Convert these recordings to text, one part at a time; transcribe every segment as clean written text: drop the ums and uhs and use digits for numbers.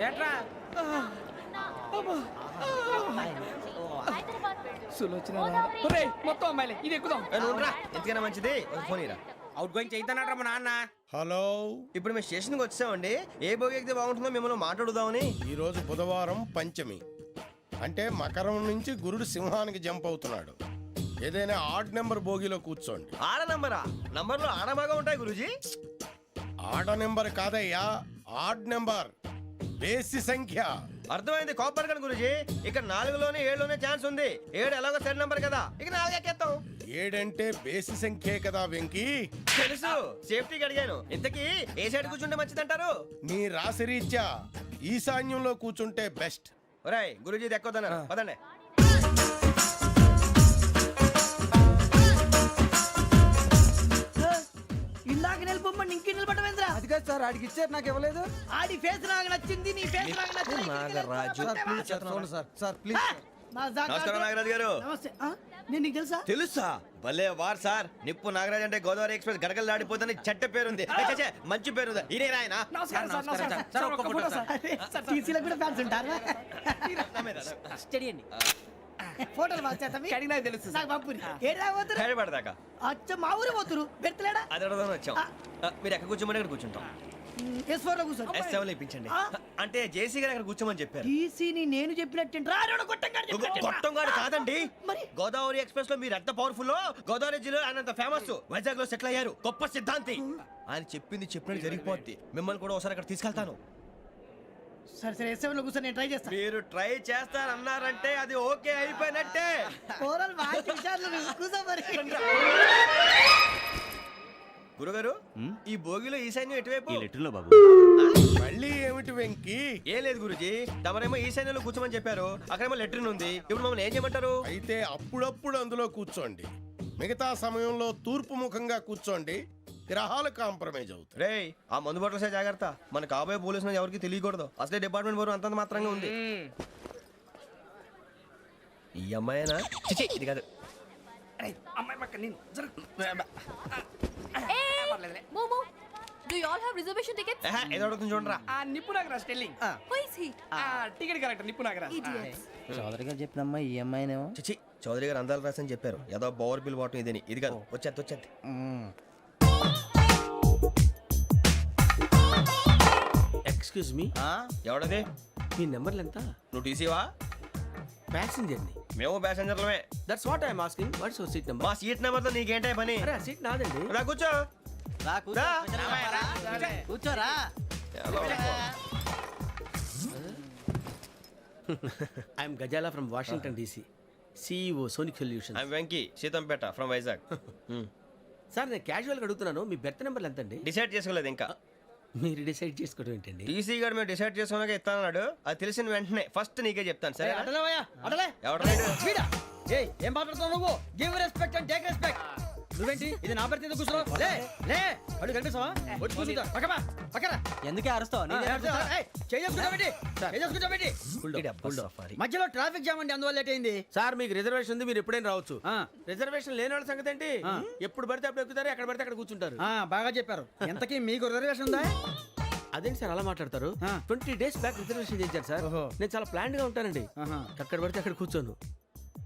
ఏట్రా మొత్తం అమ్మాయిలే ఇది ఎక్కుదాం. ఎందుకైనా మంచిది ఫోన్ ఇరా. అవుట్ గోయింగ్ చేద్దానట్రా మా నాన్న. హలో, ఇప్పుడు మేము స్టేషన్కి వచ్చామండి. ఏ బోగి ఎక్కితే బాగుంటుందో మిమ్మల్ని మాట్లాడుదామని. ఈరోజు బుధవారం పంచమి, అంటే మకరం నుంచి గురుడు సింహానికి జంప్ అవుతున్నాడు. ఏదైనా ఆడ్ నెంబర్ బోగిలో కూర్చోండి. ఆడ నంబరా? నంబర్లో ఆడ బాగా ఉంటాయి గురూజీ. ఆడ నెంబర్ కాదయ్యా, ఆడ్ నెంబర్, బేసి సంఖ్య. అర్థమైంది, కాపర్ కానీ గురూజీ. ఇక్కడ 4లోనే 7లోనే ఛాన్స్ ఉంది. 7 ఎలాగో సెడ్ నంబర్ కదా, ఇక 4 ఎక్కేస్తాం. 7 అంటే బేసి సంఖ్యే కదా వెంకీ. తెలుసు, సేఫ్టీకి అడిగాను. ఇంతకీ ఏ సైడ్ కూర్చుంటే మంచిదంటారు? నీ రాశి రీత్యా ఈశాన్యంలో కూర్చుంటే బెస్ట్. ఒరాయ్ గురూజీ దెక్కొద్దన్నారు, పదండి. ఇందాక నిలబొమ్మని ఇంకే నిలబడమేంద్రా? అది కాదు సార్, ఆడికి ఇచ్చారు నాకు ఇవ్వలేదు. ఆడి ఫేస్ నాకు నచ్చింది, నీ ఫేస్ నాకు నచ్చింది. Nagaraju sir please. నమస్కారం నాగరాజు గారు. నమస్తే. నేను నీకు తెలుసా? తెలుసా? భలే వార్ సార్. నిప్పు నాగరాజ్ అంటే గోదావరి ఎక్స్ప్రెస్ గడగలు దాడిపోతుంది చెట్ట పేరుంది. మంచి పేరు. ఇదే ఆయన. నమస్కారం సార్. నమస్కారం సార్. ఒక్క ఫోటో సార్. టీసీలో కూడా ఫ్యాన్స్ ఉంటారా? స్టడీ అండి. ఫోటోలు మార్చేస్తాం. కడిగి నాకు తెలుసు. నాకు పంపుని. ఏడా పోతురు? హైదరాబాద్ అచ్చ మా ఊరు పోతురు. పెడతలేడా? అది అడగదాం వచ్చాం. మీరు ఎక్కడ కూర్చోమని అక్కడ కూర్చుంటాం. S4 లో కూర్చో. S7 ఇప్పించండి. అంటే జేసీ గారు అక్కడ కూర్చోమని చెప్పారు. టీసీని నేను చెప్పినట్టు గొట్టంగాడు కాదండి. మరి గోదావరి ఎక్స్ప్రెస్ లో మీరు ఎంత పవర్ఫుల్, గోదావరి జిల్లా ఆయన ఫేమస్. వైజాగ్ లో సెటిల్ అయ్యారు, గొప్ప సిద్ధాంతి. ఆయన చెప్పింది చెప్పినట్టు జరిగిపోద్ది. మిమ్మల్ని కూడా ఒకసారి అక్కడ తీసుకెళ్తాను. సరే సరే, S7 లో కూర్చొని నేను ట్రై చేస్తాను. మీరు ట్రై చేస్తారన్నారంటే అది ఓకే అయిపోయినట్టే. ఓరల్ వాయిస్ విషయాలు కూర్చో మరి. గురుగారు, ఈ భోగిలో ఈశాన్యం ఎటువైపు? మళ్ళీ ఏమిటి వెంకీ? ఏం లేదు గురుజీ, తమరేమో ఈశాన్యంలో కూర్చోమని చెప్పారు. అక్కడేమో లెట్రిన్ ఉంది. ఇప్పుడు మమ్మల్ని ఏం చేయమంటారు? అయితే అప్పుడప్పుడు అందులో కూర్చోండి. మిగతా సమయంలో తూర్పు ముఖంగా కూర్చోండి. గ్రహాలు కాంప్రమైజ్ అవుతాయి. రేయ్, ఆ మందు బట్టలసే జాగ్రత్త. మన కాబోయే పోలీసులు ఎవరికి తెలియకూడదు. అసలే డిపార్ట్మెంట్ బోరు అంతంత మాత్రంగా ఉంది. ఈ అమ్మాయినా? చిచి, ఇది కాదు. అమ్మాయి పక్క నేను. Momo, do you all have reservation tickets? ఏదో అడుగుతుంది చూడరా. ఆ నిప్పు Nagaraj telling. Who is he? Ticket correct నిప్పు నాగరాజ్. Idiots. చౌదరి గారు చెప్పినమ్మా ఈ అమ్మాయినేమో. చిచి, చౌదరి గారు అందాలు రాసని చెప్పారు. ఏదో బోర్ బిల్ వాటం ఇదని. ఇది కాదు, వచ్చేది. Excuse me, ఎవడది? మీ నెంబర్లు ఎంత? నువ్వు టీసీవా? ప్యాసింజర్ ని. మేము ప్యాసెంజర్లమే. That's what I'm asking. What's your seat number? మా సీట్ నెంబర్ తో నీకేంటే పని? అరే, సీట్ నాదండి. రా కూర్చో. రా. కూర్చోరా. I'm Gazala from Washington DC, CEO Sonic Solutions. I'm Venky, Seethampeta from Vizag. Sir, నేను క్యాజువల్ గా అడుగుతున్నాను, మీ బెర్త్ నెంబర్లు ఎంత అండి? డిసైడ్ చేసుకోలేదు ఇంకా. మీరు డిసైడ్ చేసుకోవడం ఏంటండి? టీసీ గారు మేము డిసైడ్ చేసుకున్నాక ఇస్తానన్నాడు. అది తెలిసిన వెంటనే ఫస్ట్ నీకే చెప్తాను. సరే? అడలే ఎవరు? ఏం మాట్లాడుతున్నావు నువ్వు? Give respect and take respect. నువ్వేంటి ఇది నా పరిస్థితి ఎందుకు కూర్చున్నావు? లే లే, అడుగు కనిపిస్తావా? వచ్చి కూర్చుంటా. పక్కన ఎందుకే అరుస్తావు? మధ్యలో ట్రాఫిక్ జామ్ అండి, అందువల్ల లేట్ అయింది. సార్, మీకు రిజర్వేషన్ ఉంది, మీరు ఎప్పుడైనా రావచ్చు. రిజర్వేషన్ లేని వాళ్ళ సంగతి ఏంటి? ఎప్పుడు పడితే అప్పుడు ఎక్కుతారు, ఎక్కడ పడితే అక్కడ కూర్చుంటారు. బాగా చెప్పారు. ఎంతకీ మీకు రిజర్వేషన్ ఉందా? అదేంటి సార్ అలా మాట్లాడతారు? 20 days బ్యాక్ రిజర్వేషన్ చేశారు సార్. నేను చాలా ప్లాన్డ్ గా ఉంటానండి. అక్కడ పడితే అక్కడ కూర్చోను.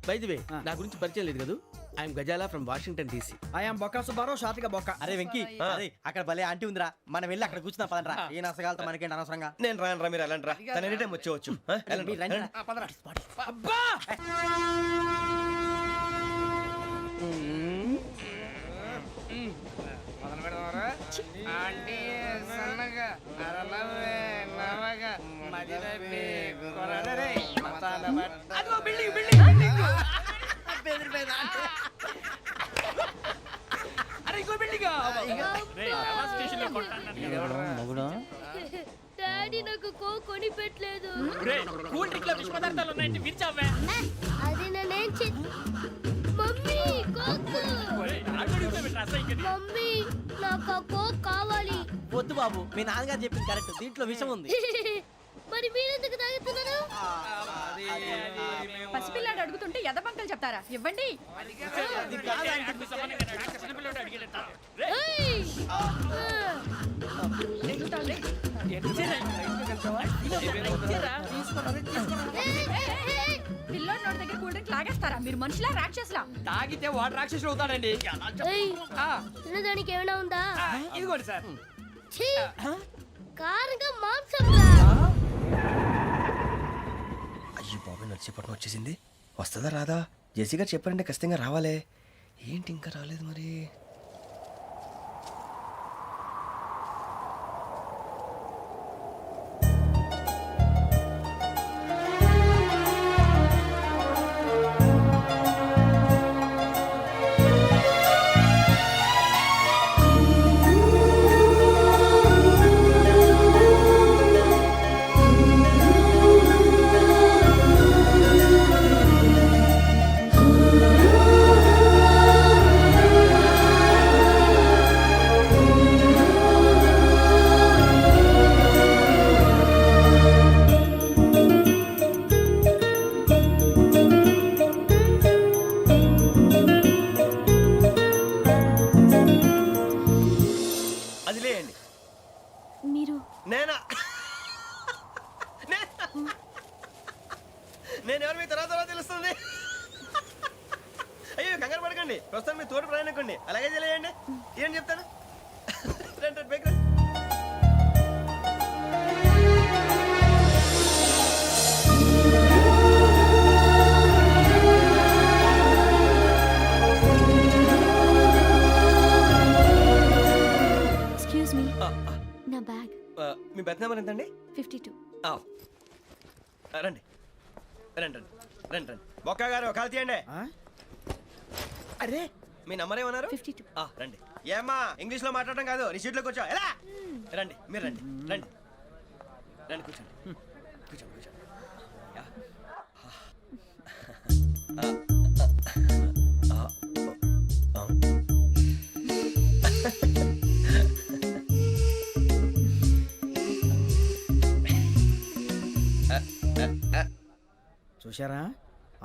బై ది వే, నా గురించి పరిచయం లేదు కదా. I'm Gazala from Washington DC. I'm Bokka Subbarao, షాతిక బొక్క. అరే వెంకీ, అక్కడ భలే ఆంటీ ఉందిరా, మనం వెళ్ళి అక్కడ కూర్చున్నా పదరా. ఏ నసగాలతో మనకేంటి అనవసరంగా. నేను రాను, మీరు వెళ్ళండి రా. తన ఎనీ టైం వచ్చేవచ్చు. అబ్బా మొదలు పెడదామరా? ఆంటీ సన్నగా అరలవే నవగా మదిరపి కొరడరే మతాల బట్ట. అదిగో బిల్డింగ్ బిల్డింగ్ బిల్డింగ్. అరే ఇంకో బిల్డింగ్. డాడీ నాకు కోక్ కొని పెట్టలేదు. కూల్ డ్రింక్ లో విష పదార్థాలు ఉన్నాయంటే విరిచావే. అది నేనేం మమ్మీ కోక్. మమ్మీ నాకు ఆ కోక్ కావాలి. వద్దు బాబు, మీ నాన్నగారు చెప్పింది కరెక్ట్, దీంట్లో విషయం ఉంది. మరి మీరెందుకు తాగుతున్నారు? పసిపిల్లాడు అడుగుతుంటే ఎదబంకలు చెప్తారా? ఇవ్వండి. ఏయ్! పిల్లోడి నోటి దగ్గర కూల్ డ్రింక్ లాగేస్తారా మీరు మనుషులా రాక్షసులా తాగితే వాడు రాక్షసుడు అవుతాడండి ఏయ్, ఆ, తినడానికి ఏమైనా ఉందా ఆ, ఇదిగోండి సార్ ఛీ, కారంగా మాంసంలా అయ్యో బాబాయ్ నడిచేపట్నం వచ్చేసింది. వస్తుందా రాదా? జెసి గారు చెప్పారంటే ఖచ్చితంగా రావాలే. ఏంటి ఇంకా రాలేదు మరి? అది లేయండి. మీరు నేనా? నేను ఎవరు మీ తర్వాత తెలుస్తుంది. అయ్యో కంగారు పడకండి, ప్రస్తుతం మీ తోటి ప్రయాణకండి. అలాగే తెలియండి. ఏం చెప్తాను. రండి, రండి, బైక్ రండి. ఎక్స్క్యూజ్ మీ నా బ్యాగ్ మీ బెత్ నెంబర్ ఎంతండి? 52. ఆ, రండి రండి రండి రండి రండి. బొక్క గారు కాల్ తీయండి. అరే మీ నంబర్ ఏమన్నారు? 52. రండి. ఏమ్మా ఇంగ్లీష్ లో మాట్లాడడం కాదు, నీ సీట్లోకి వచ్చా. ఎలా రండి, మీరు రండి రండి రండి, కూర్చోండి కూర్చోండి కూర్చోండి. యా. చూశారా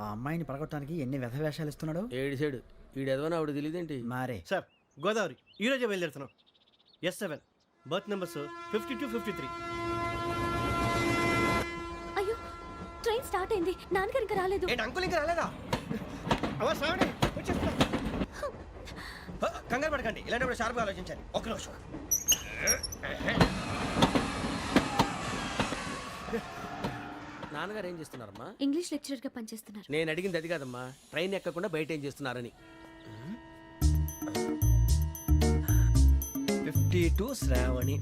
ఆ అమ్మాయిని పడగొట్టడానికి ఎన్ని వ్యధ వేషాలు ఇస్తున్నాడు. ఏడు సైడు ఈడు ఎదవని ఆవిడ తెలియదేంటి? మారే సార్ గోదావరి ఈ రోజే బయలుదేరుతున్నాం. S7 berth numbers 52, 53. అయ్యో ట్రైన్ స్టార్ట్ అయింది, నాన్నగారు ఇంకా రాలేదు. ఏంటి అంకుల్ ఇంకా రాలేదా? కంగారు పడకండి, ఇలాంటప్పుడు షార్ప్గా ఆలోచించండి. ఒక్క నిమిషం. నాన్నగారు ఏం చేస్తున్నారమ్మా? ఇంగ్లీష్ లెక్చరర్ గా పనిచేస్తున్నారు. నేను అడిగింది అది కాదమ్మా, ట్రైన్ ఎక్కకుండా బయట ఏం చేస్తున్నారని. 52 శ్రావణి,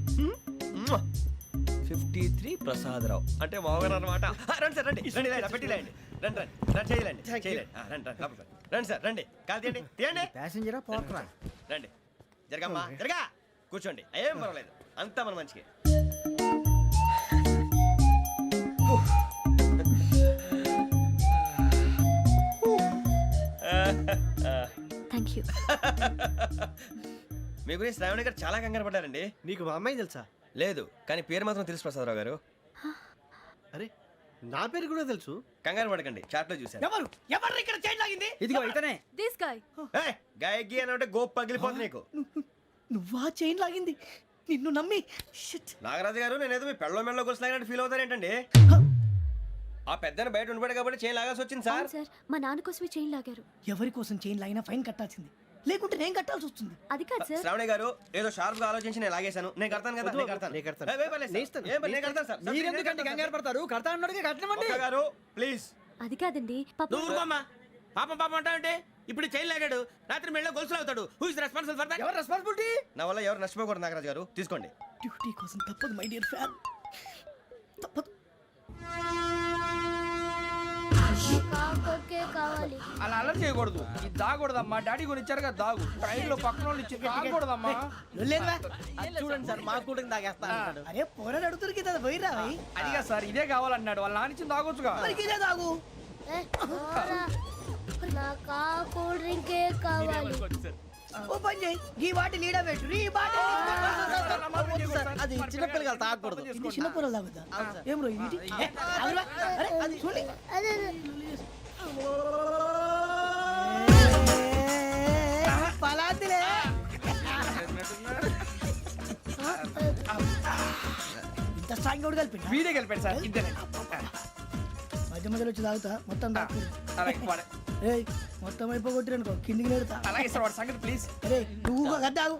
53 ప్రసాదరావు అంటే మామగారు అనమాట. రండి సార్, రండి రండి, ఇలా పెట్టి లేండి. రండి రండి రండి, చేయలేండి చేయలేండి. రండి రండి లోపలికి రండి. రండి సార్, రండి, కాలు తీయండి తీయండి. ప్యాసింజరా పోట్రా. రండి, జరగమ్మా జరగా, కూర్చోండి. ఏం పర్వాలేదు, అంతా మన మంచికి. Thank you. మీ గురించి శ్రావణి గారు చాలా కంగారు పడ్డారండి. నీకు మా అమ్మాయి తెలుసా? లేదు, కానీ పేరు మాత్రం తెలుసు ప్రసాదరావు గారు. అరే నా పేరు కూడా తెలుసు. కంగారు పడకండి, చాట్ లో చూశాను. ఎవరు ఎవరు ఇక్కడ చైన్ లాగింది? ఇదిగో ఇతనే. This guy. గాయకి అని అంటే గోప్ పగిలిపోతుంది నీకు. నువ్వా చైన్ లాగింది? నిన్ను నమ్మి నాగరాజు గారు, నేనేదో మీ పెళ్ళ మెళ్ళలో గురిసిలాగినట్టు ఫీల్ అవుతారు ఏంటండి? ఆ పెద్దని బయట ఉండిపోయాడు కాబట్టి చేయి లాగాల్సి వచ్చింది సార్. అవును సార్, మా నాన్న కోసమే చైన్ లాగారు. ఎవరి కోసం చైన్ లాగినా ఫైన్ కట్టాల్సింది, లేకుంటే నేను కట్టాల్సి వస్తుంది. అది కాదు సార్. శ్రావణి గారు ఏదో షార్ప్ గా ఆలోచించి నేను లాగేశాను. నేను కడతాను కదా, నేను కడతాను. నేను కడతాను. ఏ, పర్లేదు సార్. నేను ఇస్తాను. ఏ, నేను కడతాను సార్. మీరెందుకంటే కంగారు పడతారు? కడతా అన్నాడుగా కట్టమండి. ఒక్క గారు ప్లీజ్. అది కాదండి పాప. నువ్వు ఊరుకోమ్మా. పాపం పాపం అంటావంటే ఇప్పుడు చైన్ లాగాడు, రాత్రి మెళ్ళ గొలుసులు అవుతాడు. Who is responsible for that? ఎవరు రెస్పాన్సిబిలిటీ? నా వల్ల ఎవరు నష్టపోకూడదు నాగరాజు గారు, తీసుకోండి. డ్యూటీ కోసం తప్పదు మై డియర్ ఫ్యాన్, తప్పదు. కావాలి. అలా అలర్ చేయకూడదు, ఇది దాగకూడదమ్మా. డాడీ కొని ఇచ్చారు కదా దాగు. ట్రైన్ లో పక్కన వాళ్ళు ఇచ్చి దాగకూడదమ్మా. చూడండి సార్, మా కూడా తాగేస్తా. అరే పోరాడు అడుగుతారు కదా పోయిరా. అదిగా సార్, ఇదే కావాలన్నాడు. వాళ్ళ నానిచ్చింది తాగొచ్చుగా. ఇదే తాగు. నాకు ఆ కూల్ డ్రింకే కావాలి. ఓ పని చేయి, ఈ బాటి లీడ పెట్టు. ఈ బాటి అది చిన్నపిల్లలు తాగకూడదు. చిన్నపూరలు తాగుతా. ఏం రో ఇది? అరే అది చూడండి. అదే పలాతిలే. సాంగ్ కూడా కలిపి వీడే కలిపాడు సార్ ఇద్దరే మధ్య మధ్యలో వచ్చి తాగుతా మొత్తం తాగు అలాగే వాడు- రేయ్ మొత్తం అయిపోగొట్టి అనుకో కిందికి నేడుతా అలాగే సార్ వాడు సంగతి ప్లీజ్. రే నువ్వు కద్దాగు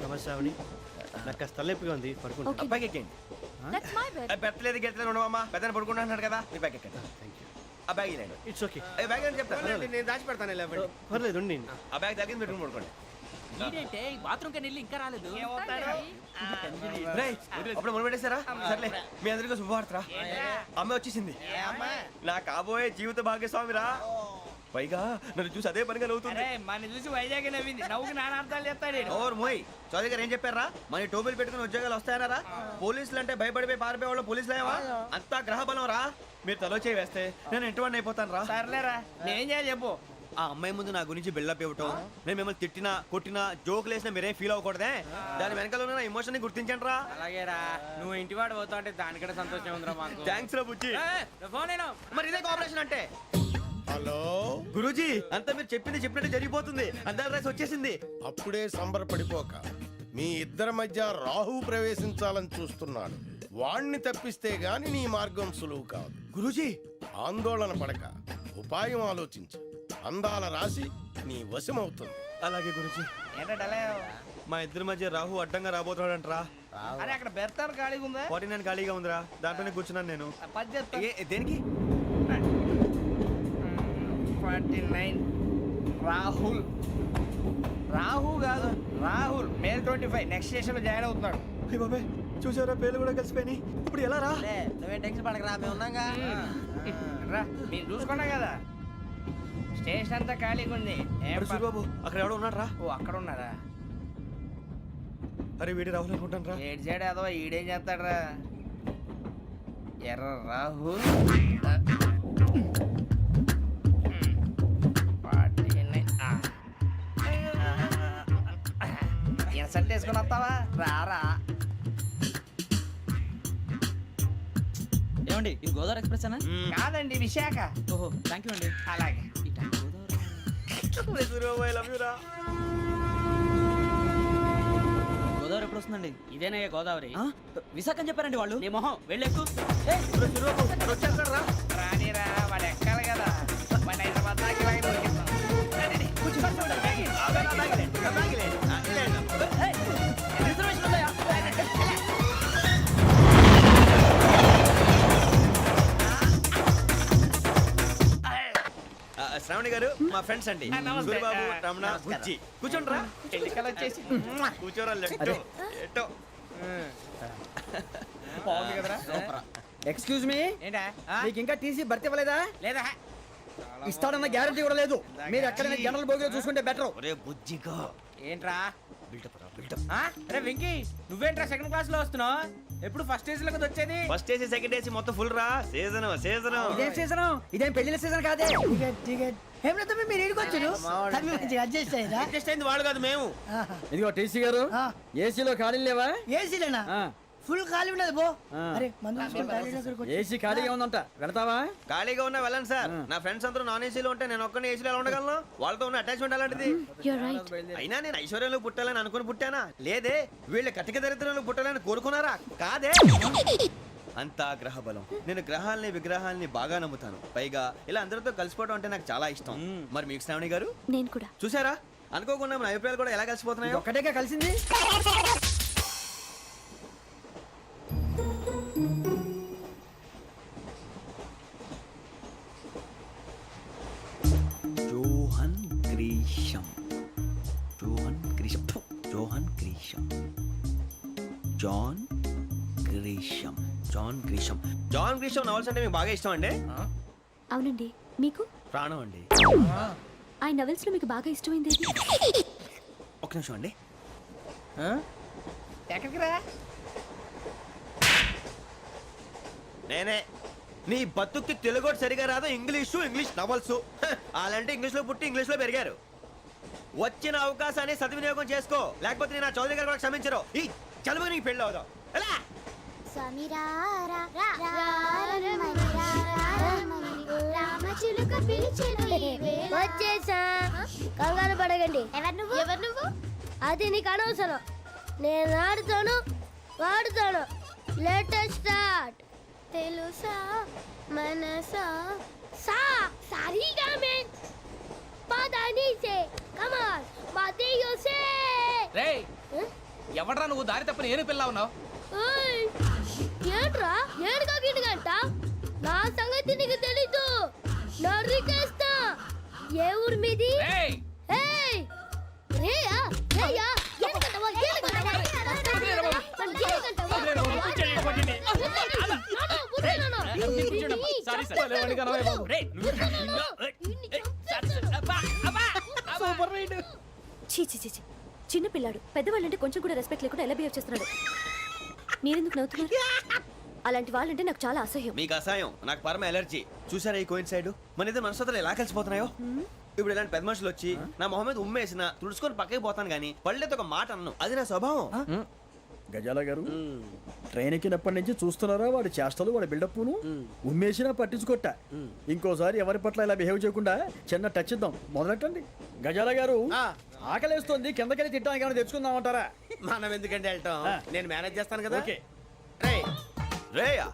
నమస్తే ఆవిడ నాకు కాస్త తలెప్పిగా ఉంది పడుకుంటా ఓకే బ్యాగ్ ఎక్కండి That's my bed. పెట్టలేదు గెట్టలేదు ఉండమమ్మా పెద్దని పడుకుంటున్నాడు కదా మీ బ్యాగ్ ఎక్కండి ఆ బ్యాగ్ ఇలాండి ఇట్స్ ఓకే బ్యాగ్ అని చెప్తాను నేను దాచి పెడతాను పర్లేదు ఉండి ఆ బ్యాగ్ తగ్గింది పెట్టుకుని పడుకోండి బాత్రూమ్ కి వెళ్ళి ఇంకా రాలేదు. రేయ్, అప్పుడు మొదలు పెట్టేశారా సర్లే మీ అందరికీ శుభవార్తరా అమ్మ వచ్చేసింది నా కాబోయే జీవిత భాగ్యస్వామిరా పైగా నన్ను చూసి అదే పనిగా నవ్వుతుంది మన చూసి వైజాగ్ నవ్వింది నవ్వుకి నాన్న అర్థాలు చెప్తాడు. ఓర్ మోయ్ చౌదరి గారు ఏం చెప్పారా మన టోబీలు పెట్టుకుని ఉద్యోగాలు వస్తాయనరా పోలీసులు అంటే భయపడిపోయి పారిపోయే వాళ్ళు పోలీసులేవా అంతా గ్రహ బలం రా మీరు తలో చేయి వేస్తే నేను ఇంటివాడిని అయిపోతాను రా సర్లేరా నేనేం చేయాలి చెప్పు. ఆ అమ్మాయి ముందు నా గురించి బిల్డప్ ఇవ్వటం నేను మిమ్మల్ని తిట్టినా కొట్టినా జోకులు వేసినా మీరేం ఫీల్ అవ్వకూడదే దాని వెనకాల ఉన్న ఎమోషన్ ని గుర్తించండి రా అలాగేరా నువ్వు ఇంటివాడు పోతా అంటే దానికంటే సంతోషం ఉందిరా మాకు. థ్యాంక్స్ రా బుజ్జి ఫోన్ అయినా మరి ఇదే కోఆపరేషన్ అంటే హలో గురూజీ అంతా మీరు చెప్పింది చెప్పినట్టు జరిగిపోతుంది అందరి రైస్ వచ్చేసింది అప్పుడే సంబరపడిపోక మీ ఇద్దరి మధ్య రాహు ప్రవేశించాలని చూస్తున్నాడు వాణ్ణి తప్పిస్తే గాని నీ మార్గం సులువు కాదు గురూజీ ఆందోళన పడక ఉపాయం ఆలోచించు అందాల రాశి నీ వశమవుతుంది అలాగే గురూజీ ఏంటంటే మా ఇద్దరి మధ్య రాహు అడ్డంగా రాబోతున్నాడంట్రా అరే అక్కడ బెర్తాను ఖాళీగా ఉందా 49 ఖాళీగా ఉందిరా దాంట్లోనే కూర్చున్నాను నేను పది చెప్తా. దేనికి 49 రాహుల్ రాహు కాదు రాహుల్ మే 25 నెక్స్ట్ స్టేషన్ లో జాయిన్ అవుతున్నాడు. అయ్య బాబాయ్ చూసారా పేర్లు కూడా కలిసిపోయినాయి ఇప్పుడు ఎలా రా నువ్వేం టెన్షన్ పడకరా మేము ఉన్నాగా రా మీరు చూసుకున్నా కదా స్టేషన్ అంతా ఖాళీగా ఉంది ఏం అరే సూరిబాబు అక్కడ ఎవడో ఉన్నాడు రా ఓ అక్కడ ఉన్నారా అరే వీడి రాహుల్ అనుకుంటాను రా ఏడు సైడ్ అదో ఈడేం చేస్తాడరా ఎర్ర రాహు ఇన్సల్ట్ వేసుకుని వస్తావా రారా ఏమండి ఇది గోదావరి ఎక్స్ప్రెస్ అనా కాదండి విశాఖ. ఓహో థ్యాంక్ యూ అండి అలాగే సూరిబాబు ఐ లవ్ యు రా గోదావరి ఎప్పుడు వస్తుందండి ఇదేనయ్య గోదావరి. విశాఖ అని చెప్పారండి వాళ్ళు నీ మొహం వెళ్ళెక్కు. సూరిబాబు వచ్చేస్తాడు రా రానిరా వాడు ఎక్కాలి కదా వాడిని హైదరాబాద్ దాకా ఇలాగే దొరికిస్తాం. రండి, రండి. కూర్చో. రిజర్వేషన్ ఉందా? శ్రావణి గారు మా ఫ్రెండ్స్ అండి నమస్తే. సూరిబాబు రమణ నమస్కారం. బుజ్జి కూర్చోండి రా ఎన్నికలు వచ్చేసి కూర్చోరా లెట్టో ఎట్టో బాగుంది కదరా. ఎక్స్క్యూజ్ మీ ఏంటా మీకు ఇంకా టీసీ భర్తీ ఇవ్వలేదా లేదా ఇస్తాడన్న గ్యారంటీ కూడా లేదు మీరు ఎక్కడైనా జనరల్ బోగిలో చూసుకుంటే బెటర్ ఒరే బుజ్జిగా ఏంట్రా బిల్డప్ రా బిల్డప్ అరే వెంకీ నువ్వేంట్రా సెకండ్ క్లాస్ లో వస్తున్నావు ఎప్పుడు ఫస్ట్ ఏజ్ లో కదా వచ్చేది. ఫస్ట్ ఏసీ సెకండ్ ఏసీ మొత్తం ఫుల్ రా సీజన్ సీజన్ ఇదేం సీజన్ ఇదేం పెళ్లిన సీజన్ కాదే టికెట్ టికెట్ ఏం లేదు మీరు ఇడికొచ్చారు అడ్జస్ట్ అయ్యారా అడ్జస్ట్ అయింది వాళ్ళు కాదు మేము ఇదిగో టీసీ గారు ఏసీలో ఖాళీ లేవా ఏసీలేనా ఫుల్ ఖాళీ ఉన్నది బో అరే మందు తీసుకొని టాయిలెట్ దగ్గరకు వచ్చి. ఏసీ ఖాళీగా ఉందంట వెళతావా ఖాళీగా ఉన్నా వెళ్ళండి సార్ నా ఫ్రెండ్స్ అందరూ నాన్ ఏసీలో ఉంటే నేను ఒక్కనే ఏసీలో ఎలా ఉండగలను వాళ్ళతో ఉన్న అటాచ్మెంట్ అలాంటిది యూర్ రైట్ అయినా నేను ఐశ్వర్యంలో పుట్టాలని అనుకుని పుట్టానా లేదే వీళ్ళ కటిక దరిద్రంలో పుట్టాలని కోరుకున్నారా కాదే అంతా గ్రహ బలం నేను గ్రహాలని విగ్రహాలని బాగా నమ్ముతాను పైగా ఇలా అందరితో కలిసిపోవడం అంటే నాకు చాలా ఇష్టం మరి మీకు శ్రావణి గారు నేను కూడా చూసారా అనుకోకుండా మన అభిప్రాయాలు కూడా ఎలా కలిసిపోతున్నాయో ఒక్కటేగా కలిసింది Johan Grisham Johan Grisham Johan Grisham John Grisham John Grisham John Grisham novels అంటే మీకు బాగా ఇష్టం అండి అవునండి మీకు ప్రాణం అండి ఆ నవెల్స్ లో మీకు బాగా ఇష్టమైంది ఏది? ఒక నిమిషం అండి ఎక్కడికి రా నేనే నీ బతుక్కి తెలుగు సరిగా రాదు ఇంగ్లీష్ నవల్స్ అలాంటి ఇంగ్లీష్ లో పుట్టి ఇంగ్లీష్ లో పెరిగారు వచ్చిన అవకాశాన్ని సద్వినియోగం చేసుకో లేకపోతే నేను నా చౌదరి గారు కూడా క్షమించరు ఈ చదువు నీకు పెళ్ళి అవుదాం ఎలా వచ్చేసా కంగారు పడగండి ఎవరు నువ్వు అది నీకు అనవసరం. నేను ఆడుతాను, వాడుతాను. Let start. తెలుసా మనసా సా సారీగా మెన్ పదనిసే కమాన్ మదేయోసే. రేయ్ ఎవడ్రా నువ్వు దారి తప్పని ఏను పిల్ల ఉన్నావు? ఓయ్ ఏంట్రా ఏడుగా గిడుగంట? నా సంగతి నీకు తెలీదు. నరికేస్తా. ఏ ఊరు మీది? రేయ్ ఏయ్ రేయా రేయా ఏడుగంటవా ఏడుగంటవా సారీ సార్ రేయ్ సూపర్ రైడ్. చీ చీ చీ చీ. చిన్న పిల్లాడు పెద్దవాళ్ళంటే కొంచెం కూడా రెస్పెక్ట్ లేకుండా ఎలా బిహేవ్ చేస్తున్నాడు. మీరెందుకు నవ్వుతున్నారు? అలాంటి వాళ్ళంటే నాకు చాలా అసహ్యం. మీకు అసహాయం, నాకు పరమ ఎలర్జీ. చూసారా ఈ కోయిన్ సైడ్ మన ఇద్దరు మనసుతో ఎలా కలిసిపోతున్నాయో. ఇప్పుడు ఇలాంటి పెద్ద మనుషులు వచ్చి నా మొహం మీద ఉమ్మేసిన తుడుచుకొని పక్కకి పోతాను కానీ పళ్ళేతో ఒక మాట అన్ను. అది నా స్వభావం. గజాల గారు ట్రైన్ ఎక్కినప్పటి నుంచి చూస్తున్నారా వాడి చేష్టలు, వాడి బిల్డప్ను. ఉమ్మేసినా పట్టించుకోట. ఇంకోసారి ఎవరి పట్ల ఇలా బిహేవ్ చేయకుండా చిన్న టచ్ ఇద్దాం. మొదలెట్టండి. గజాల గారు ఆకలేస్తుంది, కిందకెళ్ళి తిట్టడానికి ఏమైనా తెచ్చుకుందామంటారా? మనం ఎందుకంటే వెళ్ళటం, నేను మేనేజ్ చేస్తాను కదా. ఓకే. రేయ్, రేయా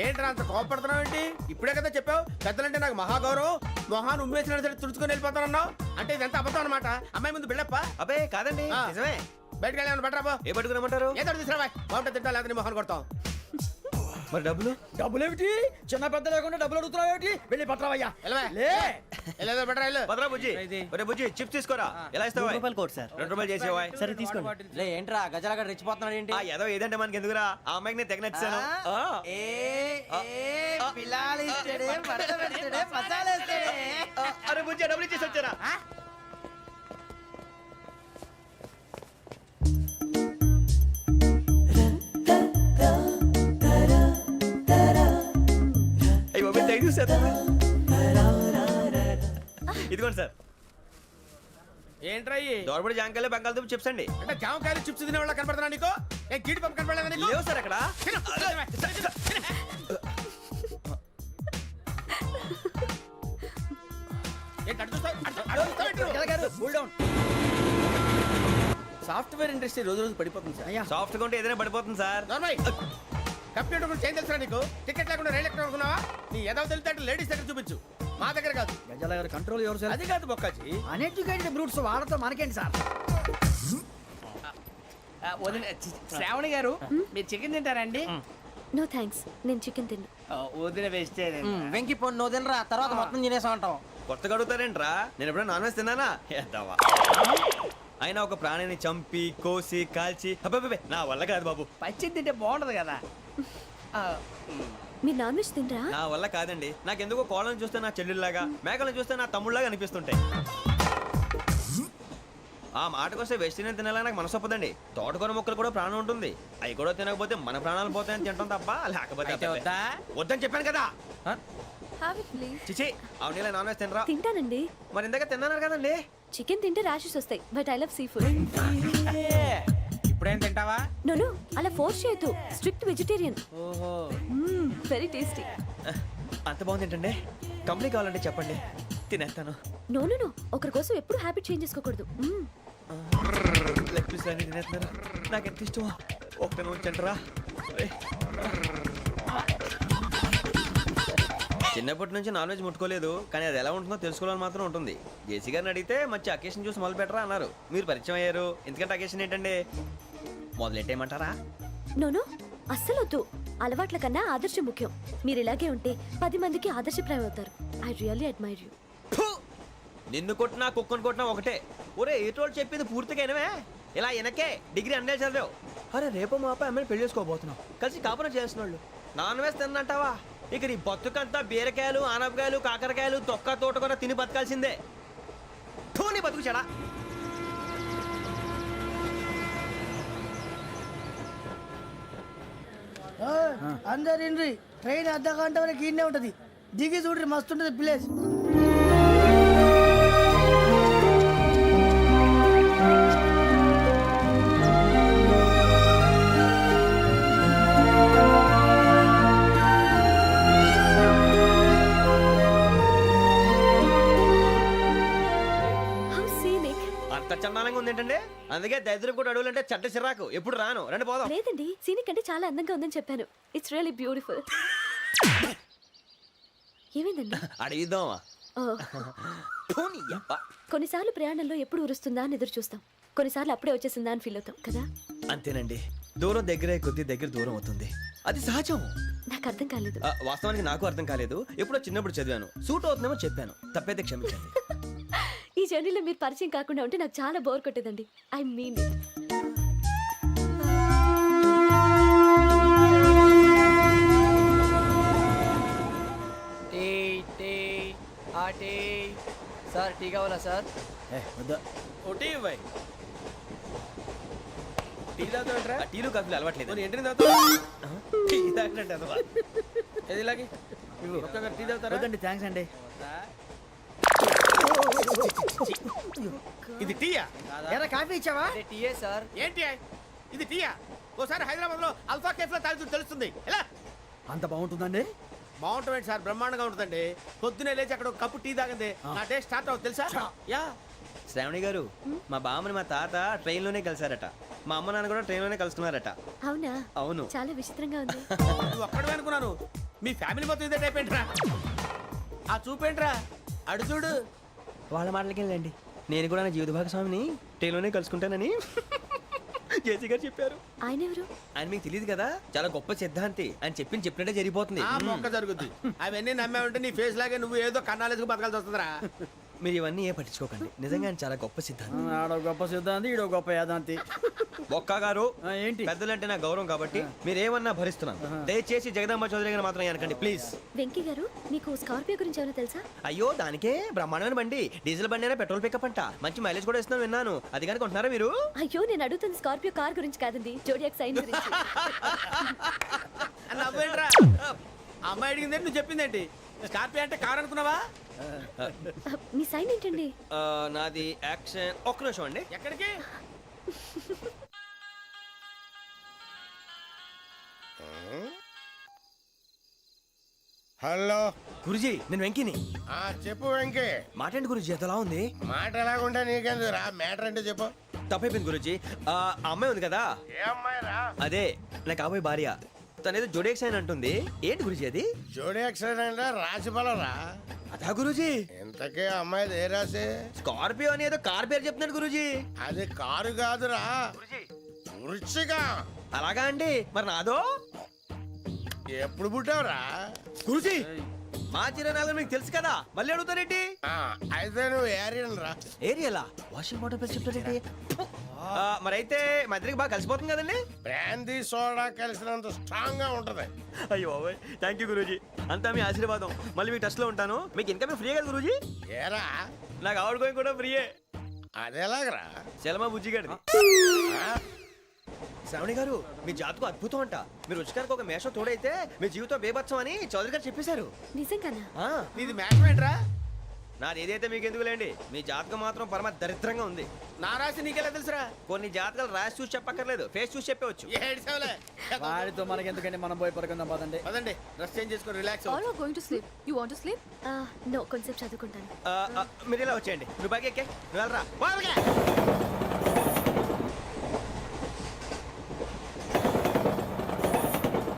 ఏంట్రా అంత కోపడుతున్నావు ఏంటి? ఇప్పుడే కదా చెప్పావు పెద్దలంటే నాకు మహాగౌరవం, మొహాన్ని ఉమ్మేసిన సరే తుడుచుకొని వెళ్ళిపోతానన్నావు. అంటే ఇదంతా అబద్ధం అనమాట. అమ్మాయి ముందు బిల్డప్ప. అబ్బే కాదండి, ఆ. నిజమే. బయటకు వెళ్ళి బట్రాబో. ఏ పట్టుకురమ్మంటారు? ఏదో తీసుకురా బాగుంటుంది తింటా, లేదా నీ మొహాన్ని కొడతాం. మరి డబ్బులు? డబ్బులు ఏమిటి? చిన్న పెద్ద లేకుండా డబ్బులు అడుగుతున్నావు ఏమిటి? వెళ్ళి పట్టరావయ్యా. వెళ్ళవా? లే వెళ్ళేదో బట్రా వెళ్ళు. భద్రా బుజ్జి, ఒరే బుజ్జి చిప్స్ తీసుకోరా. ఎలా ఇస్తావా? Court sir. 2 రూపాయలు చేసేవా? సరే తీసుకోండి. లే ఏంట్రా గజాలగా రెచ్చిపోతున్నాడు ఏంటి? ఆ ఏదో ఏదంటే మనకి ఎందుకురా, ఆ అమ్మాయికి నేను తెగ నచ్చాను. అరే బుజ్జి డబ్బులు ఇచ్చేసి వచ్చారా? అయ్యో బాబోయ్, తెగ చూసేస్తాను. ఇదిగోండి సార్. ఏంట్రా ఇయ్యి? దోరబడి జాంకాయలు బంగాళదుంప చిప్స్ అండి. అంటే జామకాయలు చిప్స్ తినే వాళ్ళ కనపడుతున్నా నీకు? ఏ కీడి పంపు కనపడలేదా నీకు? లేవు సార్ అక్కడ. తిను, తిను, తిను. ఏంటి అటు చూస్తావు? అటు చూస్తావు ఏంటి నువ్వు? గజాల గారు కూల్ డౌన్. సాఫ్ట్వేర్ ఇండస్ట్రీ రోజు రోజు పడిపోతుంది సార్. అయ్యా సాఫ్ట్ గా ఉంటే ఏదైనా పడిపోతుంది సార్. నార్మల్ కంప్యూటర్ గురించి ఏం తెలుసా నీకు? టికెట్ లేకుండా రైలు ఎక్కడ అనుకున్నావా? నీ ఏదో తెలితే లేడీస్ దగ్గర చూపించు, మా దగ్గర కాదు. గజాల గారు కంట్రోల్ ఎవరు సార్? అది కాదు బొక్కాజీ. అన్ఎడ్యుకేటెడ్ బ్రూట్స్ వాళ్ళతో మనకేంటి సార్? శ్రావణి గారు మీరు చికెన్ తింటారండి? నో థ్యాంక్స్, నేను చికెన్ తిన్నా. వదిన వేస్తే వెంకి పొన్ను నువ్వు తినరా, తర్వాత మొత్తం తినేసా ఉంటాం. కొత్తగా అడుగుతారేంట్రా? నేను ఎప్పుడైనా నాన్ వెజ్ తిన్నానా? ఎద్దావా. అయినా ఒక ప్రాణిని చంపి కోసి కాల్చి అబ్బబ్బే నా వల్ల కాదు బాబు. పచ్చి తింటే బాగుంటది కదా. మీరు నాన్ వెజ్ తినరా? నా వల్ల కాదండి. నాకెందుకో కోళ్ళని చూస్తే నా చెల్లెళ్ళలాగా, మేకలను చూస్తే నా తమ్ముళ్ళలాగా అనిపిస్తుంటాయి. ఆ మాటకొస్తే వెస్టిరియన్ తినాలని నాకు మనసు ఒప్పదండి. తోటకూర మొక్కలు కూడా ప్రాణం ఉంటుంది. అవి కూడా తినకపోతే మన ప్రాణాలు పోతాయని తింటాం తప్ప లేకపోతే వద్దా? వద్దని చెప్పాను కదా. Have it, please. చిచి అవునీ నాన్ వెజ్ తినరా? తింటానండి. మరి ఇందాక తిన్నాను కదండి. చికెన్ తింటే ర్యాషెస్ వస్తాయి, but I love sea food. ఇప్పుడేం తింటావా? నో అలా ఫోర్స్ చేయొద్దు. Strict vegetarian. ఓహో, వెరీ టేస్టీ. అంత బాగుంది ఏంటండి? కంప్లీట్ కావాలంటే చెప్పండి, తినేస్తాను. నో ఒకరి కోసం ఎప్పుడు హ్యాబిట్ చేంజ్ చేసుకోకూడదు. లెగ్ పీస్ అన్ని తినేస్తున్నారు. నాకు ఎంత ఇష్టం. ఒకటే ఉంచండిరా. చిన్నప్పటి నుంచి నాన్ వెజ్ ముట్టుకోలేదు, కానీ అది ఎలా ఉంటుందో తెలుసుకోవాలని మాత్రం ఉంటుంది. జేసీ గారిని అడిగితే మంచి అకేషన్ చూసి మొదలు పెట్టరా అన్నారు. మీరు పరిచయం అయ్యారు, ఎందుకంటే అకేషన్ ఏంటండి? మొదలెట్టేయమంటారా? నో అస్సలు వద్దు. అలవాట్ల కన్నా ఆదర్శం ముఖ్యం. మీరు ఇలాగే ఉంటే 10 మందికి ఆదర్శప్రాయం అవుతారు. I really admire you. నిన్ను కొట్టినా కుక్కను కొట్టినా ఒకటే. ఒరే ఏటోళ్ళు చెప్పింది పూర్తిగా వినవే. ఇలా వెనకే డిగ్రీ అన్నే చదివావు. అరే రేపు మా అబ్బాయి అమ్మాయిని పెళ్లి చేసుకోబోతున్నావు, కలిసి కాపురం చేసిన వాళ్ళు నాన్ వెజ్ తిన్నంటావా? ఇక నీ బతుకంతా బీరకాయలు, ఆనపకాయలు, కాకరకాయలు, తొక్క తోట కూడా తిని బతకాల్సిందే. నీ బతుకు చెడా. అందరు ఇండ్రి ట్రైన్ అర్ధ గంట వరకు ఇన్నే ఉంటది. దిగి చూడ్రి మస్తు ఉంటది ప్లేస్. How scenic. అంత చందానంగా ఉంది ఏంటంటే అందుకే దరిద్రం కూడా అడవులంటే చెడ్డ చిరాకు ఎప్పుడు రాను రండి పోదాం లేదండి సీనిక్ అంటే చాలా అందంగా ఉందని చెప్పాను. It's really beautiful. ఏమైందండి? అడిగిద్దామా ఓ, కొన్నిసార్లు ప్రయాణంలో ఎప్పుడు ఉరుస్తుందా అని ఎదురు చూస్తాం, కొన్నిసార్లు అప్పుడే వచ్చేసిందా అని ఫీల్ అవుతాం కదా. అంతేనండి, దూరం దగ్గరే కొద్ది దగ్గర దూరం అవుతుంది, అది సహజం. నాకు అర్థం కాలేదు. వాస్తవానికి నాకు అర్థం కాలేదు, ఎప్పుడో చిన్నప్పుడు చదివాను, సూట్ అవుతుందేమో చెప్పాను, తప్పైతే క్షమించండి. ఈ జర్నీలో మీరు పరిచయం కాకుండా ఉంటే నాకు చాలా బోర్ కొట్టేదండి. ఐ మీన్ సార్ టీ కావాలా సార్? వద్దా. ఒకటి ఇవ్వాయి. టీ తాగుతావేంట్రా? టీలు కాఫీలు అలవాట్లేదు. ఎంట్రీ తాగుతావా? టీ తాగినట్టు అదవా. ఏది ఇలాగే ఒక్కొక్కరు టీ తాగుతారా? వద్దండి, థ్యాంక్స్ అండి. ఇది టీయా? ఎరా కాఫీ ఇచ్చావా? టీయే సార్. ఏంటి ఇది టీయా? ఓసారి హైదరాబాద్ లో అల్ఫా కేఫ్ లో తాగుతూ తెలుస్తుంది. ఎలా అంత బాగుంటుందండి? బాగుంటుంది సార్, బ్రహ్మాండంగా ఉంటుందండి. పొద్దునే లేచి అక్కడ ఒక కప్పు టీ తాగింది నా డే స్టార్ట్ అవుతుంది తెలుసా? యా. శ్రావణి గారు, మా బామ్మని మా తాత ట్రైన్ లోనే కలిసారట, మా అమ్మ నాన్న కూడా ట్రైన్ లోనే కలుస్తున్నారట. అవునా? అవును. చాలా విచిత్రంగా ఉంది. నువ్వు ఒక్కడే అనుకున్నాను, మీ ఫ్యామిలీ మొత్తం ఇదే టైప్ ఏంట్రా? ఆ చూపేంట్రా, అడు చూడు. వాళ్ళ మాటలకి వెళ్ళండి, నేను కూడా నా జీవిత భాగస్వామిని ట్రైన్ లోనే కలుసుకుంటానని జేసీ గారు చెప్పారు. ఆయన ఎవరు? ఆయన మీకు తెలియదు కదా, చాలా గొప్ప సిద్ధాంతి అని చెప్పినట్టే జరిగిపోతుంది. ఆ మొక్క జరుగుద్ది. అవన్నీ నమ్మే ఉంటే నీ ఫేస్ లాగే నువ్వు ఏదో కన్నాలేసుకు బతకాల్సి వస్తుందిరా. మీరు ఇవన్నీ ఏ పట్టించుకోకండి, నిజంగా ఆయన చాలా గొప్ప సిద్ధాంతి. ఆడో గొప్ప సిద్ధాంతి, ఈడో గొప్ప యాదాంతి. బొక్క గారు, ఏంటి? పెద్దలంటే నా గౌరవం కాబట్టి మీరు ఏమన్నా భరిస్తున్నాను, దయచేసి జగదాంబ చౌదరి గారు మాత్రం అనకండి ప్లీజ్. వెంకీ గారు, మీకు స్కార్పియో గురించి ఏమైనా తెలుసా? అయ్యో దానికే బ్రహ్మాండమైన బండి, డీజిల్ బండి అయినా పెట్రోల్ పికప్ అంట, మంచి మైలేజ్ కూడా ఇస్తున్నాను విన్నాను, అది కానీ కొంటున్నారా మీరు? అయ్యో నేను అడుగుతుంది స్కార్పియో కార్ గురించి కాదండి, జోడియాక్ సైన్ గురించి. నవ్వేంట్రా? అమ్మాయి అడిగింది నువ్వు చెప్పిందేంటి? స్కార్పియో అంటే కార్ అనుకున్నావా? మీ సైన్ ఏంటండి? నాది యాక్షన్. ఒక్క నిమిషం అండి. ఎక్కడికి? హలో గురుజీ, నేను వెంకిని. చెప్పు వెంకీ. మాటండి గురుజీ, ఎంతలా ఉంది? మాట ఎలాగుంటా నీకెందుకు రా, మ్యాటర్ అంటే చెప్పు. తప్పైపోయింది గురుజీ. ఆ అమ్మాయి ఉంది కదా, ఏ అమ్మాయి రా? అదే నా కాబోయే భార్య, తనేదో జోడేక్స్ అని అంటుంది. ఏంటి గురుజీ అది? జోడి యాక్సిడెంట్ రాసి బలరా? అదా గురుజీ. ఇంతకే అమ్మాయి ఏ రాసి? స్కార్పియో అని ఏదో కార్ పేరు చెప్తున్నాడు గురుజీ. అది కారు కాదురా, వృచ్చిక. అలాగా అండి, మరి నాదో? ఎప్పుడు పుట్టావురా? గురుజీ, మా చిరనాలు మీకు తెలుసు కదా, మళ్ళీ అడుగుతారేంటి? అయితే నువ్వు ఏరియన్ రా. ఏరియలా? వాషింగ్ వాటర్ పేరు చెప్తారేంటి? మరైతే మా ఇద్దరికి బాగా కలిసిపోతుంది కదండి. బ్రాందీ సోడా కలిసినంత స్ట్రాంగ్ గా ఉంటది. అయ్యో థ్యాంక్ యూ గురూజీ, అంతా మీ ఆశీర్వాదం. మళ్ళీ మీకు టచ్ లో ఉంటాను. మీకు ఇన్కమ్ ఫ్రీ కదా గురూజీ? ఏరా, నాకు ఆవిడ గోయింగ్ కూడా ఫ్రీయే. అదేలాగరా? చలమా బుజ్జి గారిది. శ్రావణి గారు, మీ జాతకు అద్భుతం అంట. మీరు రుచికారికి ఒక మేషం తోడైతే మీ జీవితం బేబత్సం అని చౌదరి గారు చెప్పేశారు. నిజంగానా? నీది మ్యాచ్ ఏంట్రా? నాది ఏదైతే మీకు ఎందుకులేండి, మీ జాతకం మాత్రం పరమ దరిద్రంగా ఉంది. నా రాసి నీకెలా తెలుసురా? కొన్ని జాతకాలు రాసి చూసి చెప్పక్కర్లేదు, ఫేస్ చూసి చెప్పవచ్చు. ఏడ్చావులే. వాడితో మనకి ఎందుకండి, మనం పోయి పడుకుందాం పదండి. పదండి, డ్రెస్ చేంజ్ చేసుకొని relax. All are going to sleep. You want to sleep? No, కొంచెం చదువుకుంటాను. మీరు ఇలా వచ్చేయండి. నువ్వు బాగా ఎక్కే, నువ్వు వెళ్ళరా.